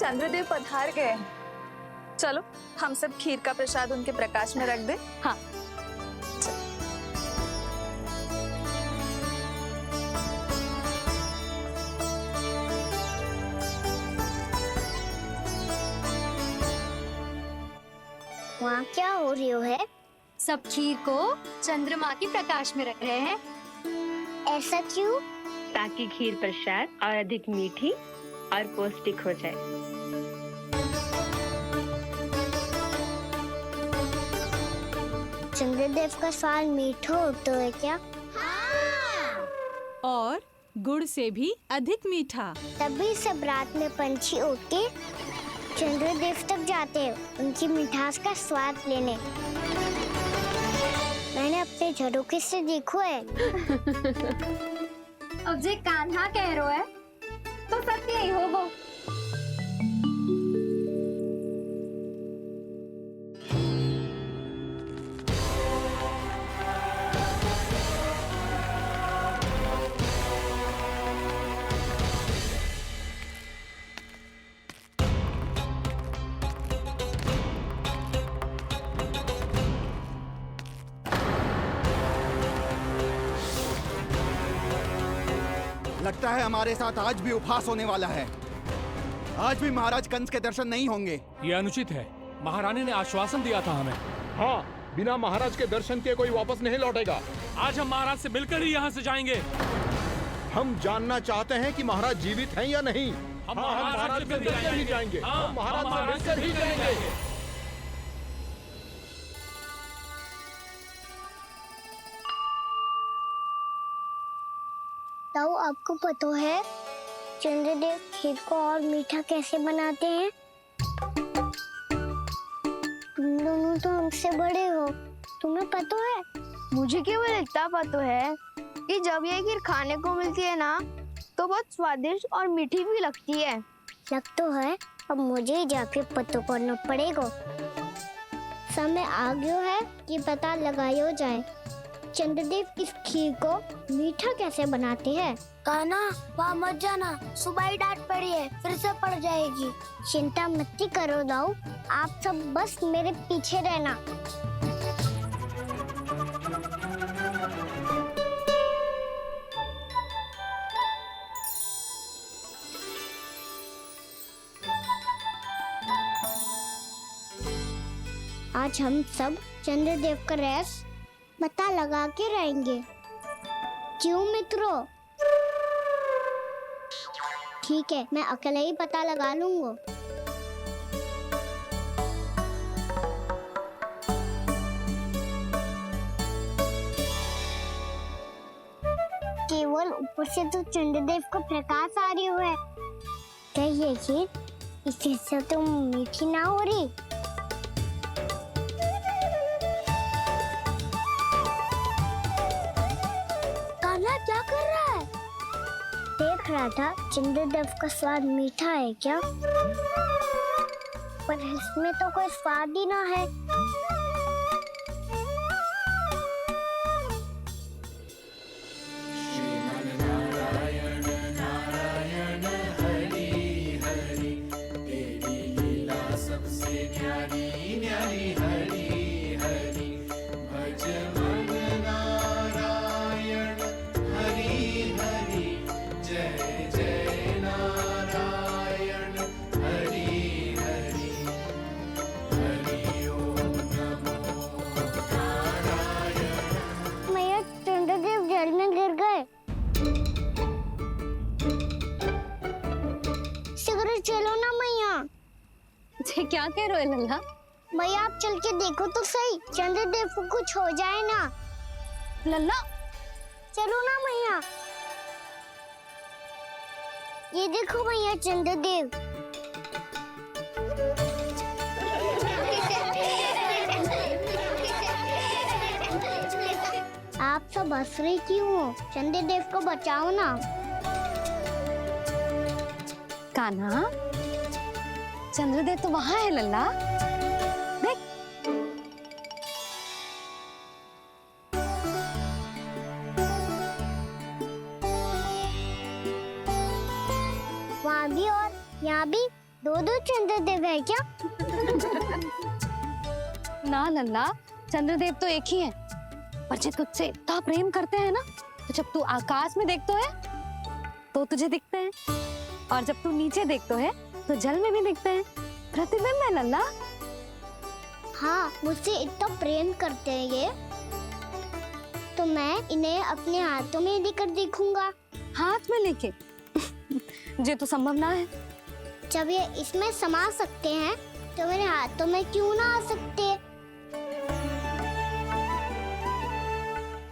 चंद्रदेव पधार गए। चलो हम सब खीर का प्रसाद उनके प्रकाश में रख दे। हाँ वहाँ क्या हो रही है? सब खीर को चंद्रमा की प्रकाश में रख रहे हैं। ऐसा क्यों? ताकि खीर प्रसाद और अधिक मीठी और पौष्टिक हो जाए। चंद्रदेव का स्वाद मीठा होता है क्या? और गुड़ से भी अधिक मीठा। तभी सब रात में पंछी उड़ के चंद्रदेव तक जाते हैं उनकी मिठास का स्वाद लेने। मैंने अपने झरोखे से देखो है। अब जे कान्हा कह रहा है तो सत्य ही होगा। लगता है हमारे साथ आज भी उपहास होने वाला है। आज भी महाराज कंस के दर्शन नहीं होंगे। ये अनुचित है। महारानी ने आश्वासन दिया था हमें। हाँ, बिना महाराज के दर्शन के कोई वापस नहीं लौटेगा। आज हम महाराज से मिलकर ही यहाँ से जाएंगे। हम जानना चाहते हैं कि महाराज जीवित हैं या नहीं। हम महाराज से मिलकर ही जाएंगे। हम महाराज से मिलकर ही जाएंगे। ताऊ, आपको पता है चंद्रदेव खीर को और मीठा कैसे बनाते हैं? तुम दोनों तो हमसे बड़े हो, तुम्हें पता है? मुझे केवल इतना पता है कि जब ये खीर खाने को मिलती है ना तो बहुत स्वादिष्ट और मीठी भी लगती है। लग तो है, अब मुझे ही जाके पता करना पड़ेगा। समय आ गया है कि पता लगाया जाए चंद्रदेव इस खीर को मीठा कैसे बनाते हैं। कान्हा, वहाँ मत जाना, सुबह ही डांट पड़ी है, फिर से पड़ जाएगी। चिंता मत करो दाऊ, आप सब बस मेरे पीछे रहना। आज हम सब चंद्रदेव का रहस्य पता लगा के रहेंगे। क्यों मित्रों? ठीक है, मैं अकेले ही पता लगा लूंगा। केवल ऊपर से तो चंद्रदेव को प्रकाश आ रही है। क्या ये खीर इससे तो मीठी ना हो रही? क्या कर रहा है? देख रहा था चंद्रदेव का स्वाद मीठा है क्या, पर इसमें तो कोई स्वाद ही ना है। क्या कह रहे हो लल्ला? भैया आप चल के देखो तो सही, चंद्रदेव को कुछ हो जाए ना। लल्ला चलो ना भैया। ये देखो भैया चंद्रदेव। आप सब हंस रहे क्यों हो? चंद्रदेव को बचाओ ना। कान्हा, चंद्रदेव तो वहाँ है लल्ला, देख। वहाँ भी और यहाँ भी दो चंद्रदेव है क्या? ना लल्ला, चंद्रदेव तो एक ही है। पर जब तुझसे इतना प्रेम करते हैं ना, तो जब तू आकाश में देखतो है तो तुझे दिखते हैं, और जब तू नीचे देखतो है तो जल में भी दिखते हैं। प्रतिबिंब है लल्ला। हाँ, मुझसे इतना प्रेम करते हैं ये, तो मैं इन्हें अपने हाथों में लेकर देखूंगा। हाथ में लेके जे तो संभव ना है। जब ये इसमें समा सकते हैं तो मेरे हाथों में क्यों ना आ सकते?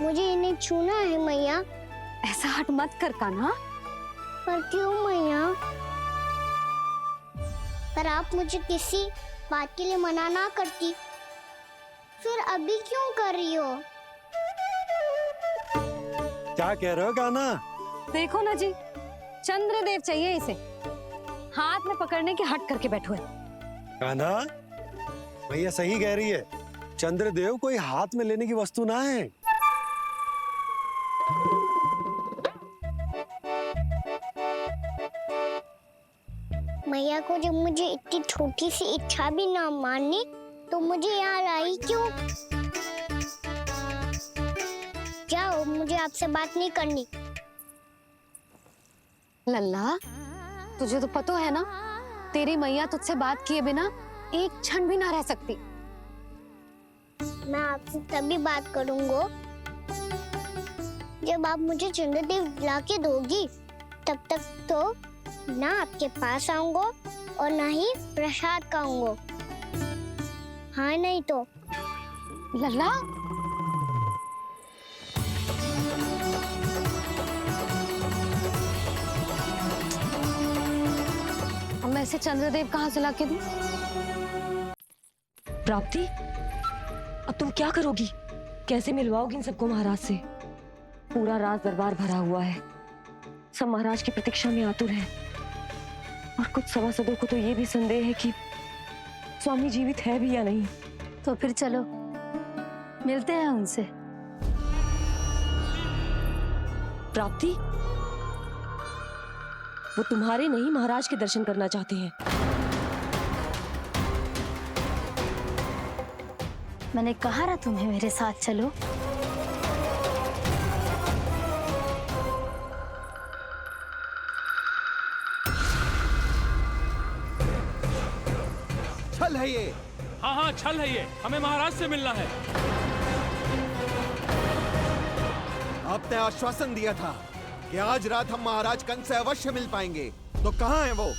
मुझे इन्हें छूना है मैया। ऐसा हट मत कर कान्हा। पर क्यों मैया? पर आप मुझे किसी बात के लिए मना ना करती, फिर अभी क्यों कर रही हो? क्या कह रहे हो कान्हा? देखो ना जी, चंद्रदेव चाहिए इसे। हाथ में पकड़ने के हट करके बैठो है। कान्हा, भैया सही कह रही है। चंद्रदेव कोई हाथ में लेने की वस्तु ना है। मैया को जब मुझे इतनी छोटी सी इच्छा भी ना माननी, तो मुझे यहाँ लाई क्यों? जाओ, मुझे आपसे बात नहीं करनी। लल्ला, तुझे तो पता है ना, तेरी मैया तुझसे बात किए बिना एक क्षण भी ना रह सकती। मैं आपसे तभी बात करूंगा जब आप मुझे चंद्रदेव ला के दोगी। तब तक तो ना आपके पास आऊंगा और ना ही प्रसाद खाऊंगा। हाँ, नहीं तो। लल्ला, अब मैं इसे चंद्रदेव कहाँ से लाके दूं? प्राप्ति, अब तुम क्या करोगी? कैसे मिलवाओगी इन सबको महाराज से? पूरा राज दरबार भरा हुआ है, सब महाराज की प्रतीक्षा में आतुर हैं, और कुछ सभासदों को तो ये भी संदेह है कि स्वामी जीवित है भी या नहीं। तो फिर चलो मिलते हैं उनसे। प्राप्ति, वो तुम्हारे नहीं महाराज के दर्शन करना चाहते हैं। मैंने कहा ना तुम्हें मेरे साथ चलो। छल है ये। हाँ हाँ, छल है ये। हमें महाराज से मिलना है। आपने आश्वासन दिया था कि आज रात हम महाराज कंस से अवश्य मिल पाएंगे, तो कहाँ है वो?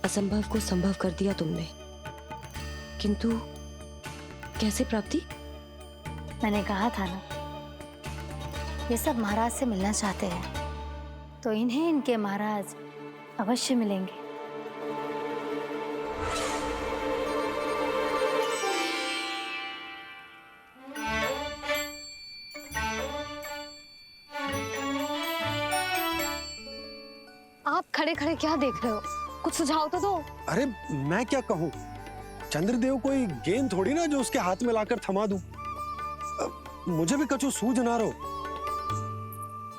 असंभव को संभव कर दिया तुमने, किंतु कैसे प्राप्ति? मैंने कहा था ना, ये सब महाराज से मिलना चाहते हैं, तो इन्हें इनके महाराज अवश्य मिलेंगे। आप खड़े खड़े क्या देख रहे हो? कुछ सुझाव तो दो। अरे मैं क्या कहूँ, चंद्रदेव कोई गेंद थोड़ी ना जो उसके हाथ में लाकर थमा दूं। मुझे भी कछु सूझ ना रहो।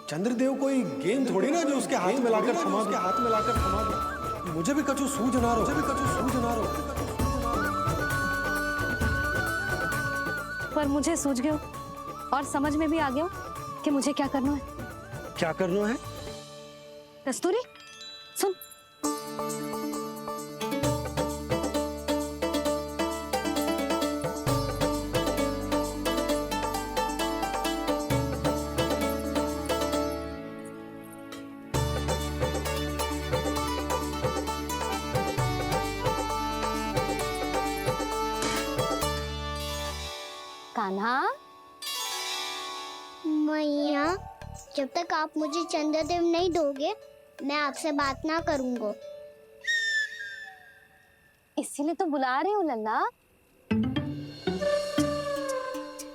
चंद्रदेव कोई गेंद थोड़ी ना जो उसके हाथ में लाकर थमा दूं। मुझे भी कछु सूझ ना रहो। पर मुझे सूझ गयो और समझ में भी आ गया कि मुझे क्या करना है। क्या करना है? कस्तूरी सुन, कान्हा। मैया, जब तक आप मुझे चंद्रदेव नहीं दोगे मैं आपसे बात ना करूंगा। इसीलिए तो बुला रही हूँ लल्ला।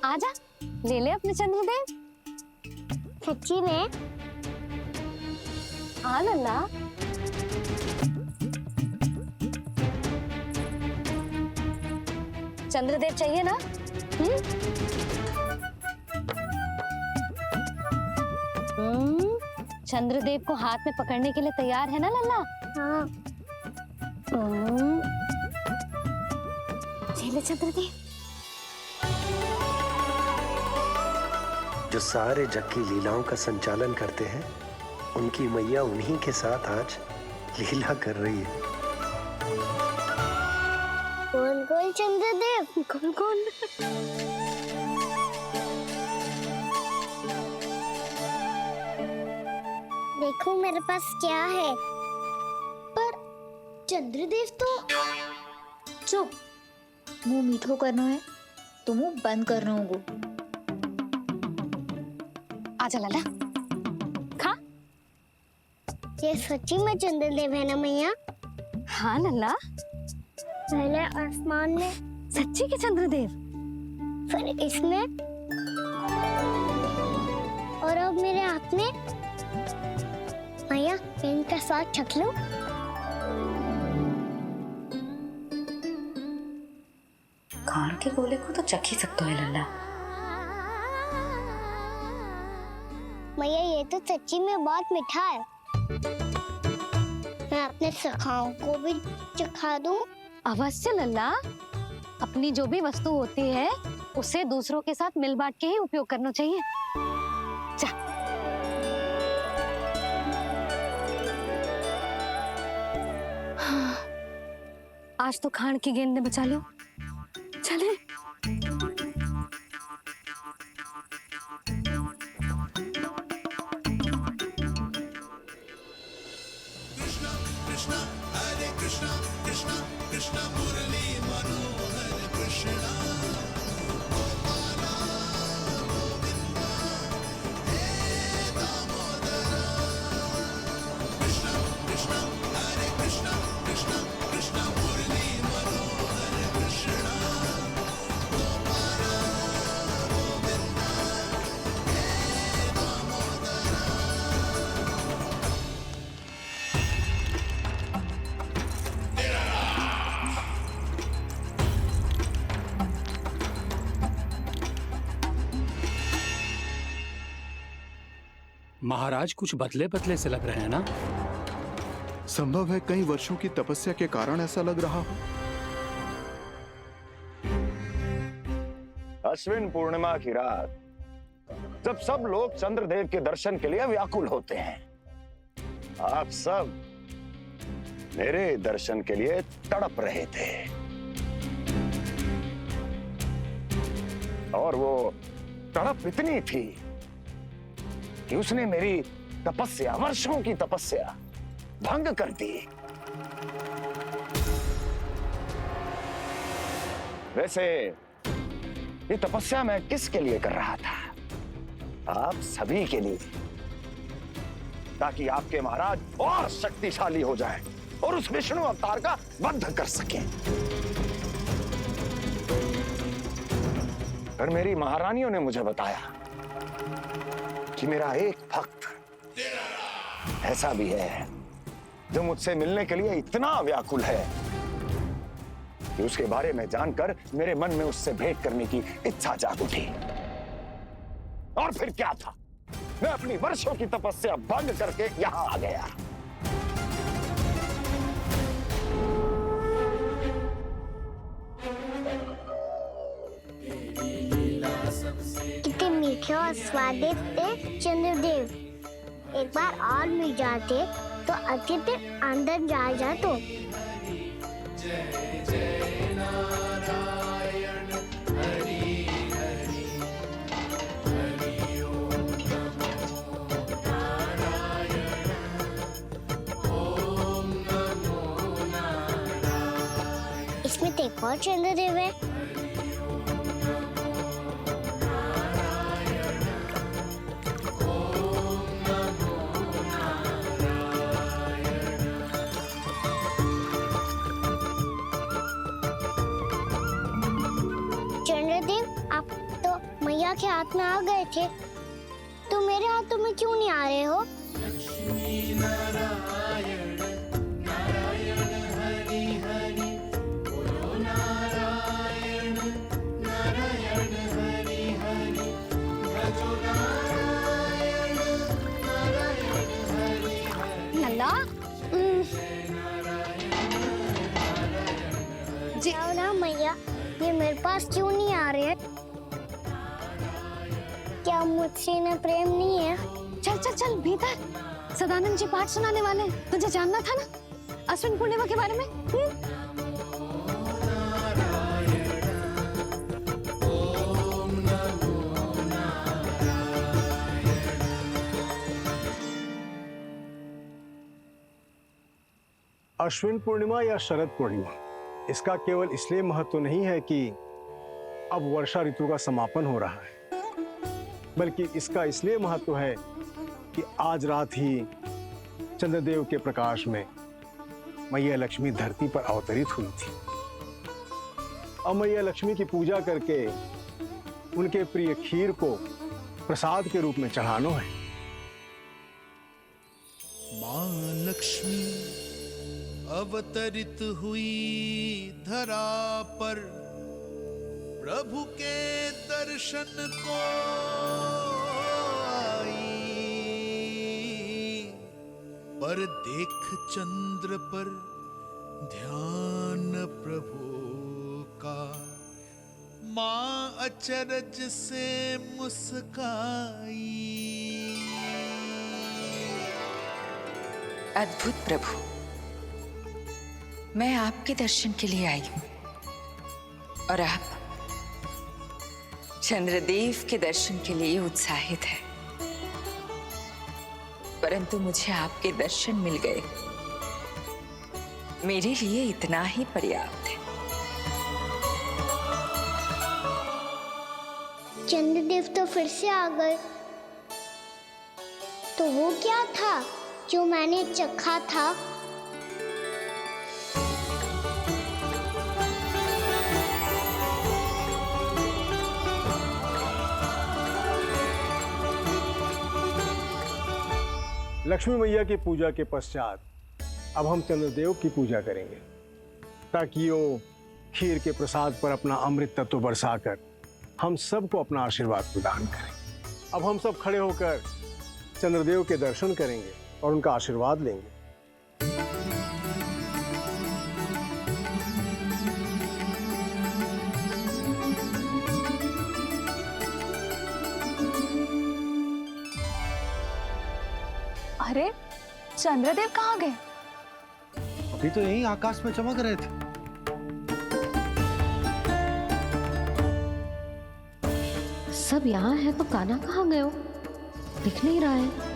आजा, ले ले अपने चंद्रदेव। सच्ची में? हाँ लल्ला। चंद्रदेव चाहिए ना? चंद्रदेव को हाथ में पकड़ने के लिए तैयार है ना लल्ला? हाँ। ले चंद्रदेव। जो सारे जग की लीलाओं का संचालन करते हैं, उनकी मैया उन्हीं के साथ आज लीला कर रही है। कौन कौन चंद्रदेव? कौन कौन? देखो मेरे पास क्या है। पर चंद्रदेव तो चुप, मुंह मीठो करना है तो मुंह बंद करना होगा। आजा लल्ला, खा। ये सच्ची में चंद्रदेव है ना मैया? हाँ लल्ला, पहले आसमान में, सच्ची के चंद्रदेव। फिर इसमें, और अब मेरे हाथ में। मैया, इनका स्वाद चख लो। खान के गोले को तो चख ही सकते है लल्ला। मैया, ये तो सच्ची में बहुत मीठा है। मैं अपने सखाओं को भी चखा दूं? अवश्य लल्ला, अपनी जो भी वस्तु होती है उसे दूसरों के साथ मिल बांट के ही उपयोग करना चाहिए। जा। आज तो खान की गेंद ने बचा लो। चले। महाराज कुछ बदले बदले से लग रहे हैं ना? संभव है कई वर्षों की तपस्या के कारण ऐसा लग रहा हो। अश्विन पूर्णिमा की रात, जब सब लोग चंद्रदेव के दर्शन के लिए व्याकुल होते हैं, आप सब मेरे दर्शन के लिए तड़प रहे थे। और वो तड़प इतनी थी कि उसने मेरी तपस्या, वर्षों की तपस्या भंग कर दी। वैसे ये तपस्या मैं किसके लिए कर रहा था? आप सभी के लिए, ताकि आपके महाराज और शक्तिशाली हो जाएं और उस विष्णु अवतार का वध कर सकें। पर मेरी महारानियों ने मुझे बताया कि मेरा एक भक्त ऐसा भी है जो मुझसे मिलने के लिए इतना व्याकुल है कि उसके बारे में जानकर मेरे मन में उससे भेंट करने की इच्छा जाग उठी। और फिर क्या था, मैं अपनी वर्षों की तपस्या भंग करके यहां आ गया। अनोखे और स्वादिष्ट थे चंद्रदेव। एक बार और मिल जाते तो अच्छे से अंदर जा तो। इसमें तो एक और चंद्रदेव है। चंद्रदेव, आप तो मैया के हाथ में आ गए थे, तो मेरे हाथों में क्यों नहीं आ रहे हो? लल्ला जी ना मैया, ये मेरे पास क्यों नहीं आ रहे हैं? क्या मुझसे इन्हें प्रेम नहीं है? चल चल चल भीतर, सदानंद जी पाठ सुनाने वाले हैं। तुझे जानना था ना अश्विन पूर्णिमा के बारे में? अश्विन पूर्णिमा या शरद पूर्णिमा, इसका केवल इसलिए महत्व नहीं है कि अब वर्षा ऋतु का समापन हो रहा है, बल्कि इसका इसलिए महत्व है कि आज रात ही चंद्रदेव के प्रकाश में मैया लक्ष्मी धरती पर अवतरित हुई थी। अब मैया लक्ष्मी की पूजा करके उनके प्रिय खीर को प्रसाद के रूप में चढ़ाना है। माँ लक्ष्मी अवतरित हुई धरा पर, प्रभु के दर्शन को आई, पर देख चंद्र पर ध्यान प्रभु का, माँ अचरज से मुस्काई। अद्भुत प्रभु, मैं आपके दर्शन के लिए आई हूं और आप चंद्रदेव के दर्शन के लिए उत्साहित है, परंतु मुझे आपके दर्शन मिल गए, मेरे लिए इतना ही पर्याप्त है। चंद्रदेव तो फिर से आ गए। तो वो क्या था जो मैंने चखा था? लक्ष्मी मैया की पूजा के पश्चात अब हम चंद्रदेव की पूजा करेंगे, ताकि वो खीर के प्रसाद पर अपना अमृत तत्व बरसाकर हम सबको अपना आशीर्वाद प्रदान करें। अब हम सब खड़े होकर चंद्रदेव के दर्शन करेंगे और उनका आशीर्वाद लेंगे। अरे चंद्रदेव कहाँ गए? अभी तो यहीं आकाश में चमक रहे थे। सब यहाँ है तो कान्हा कहाँ गए हो? दिख नहीं रहा है।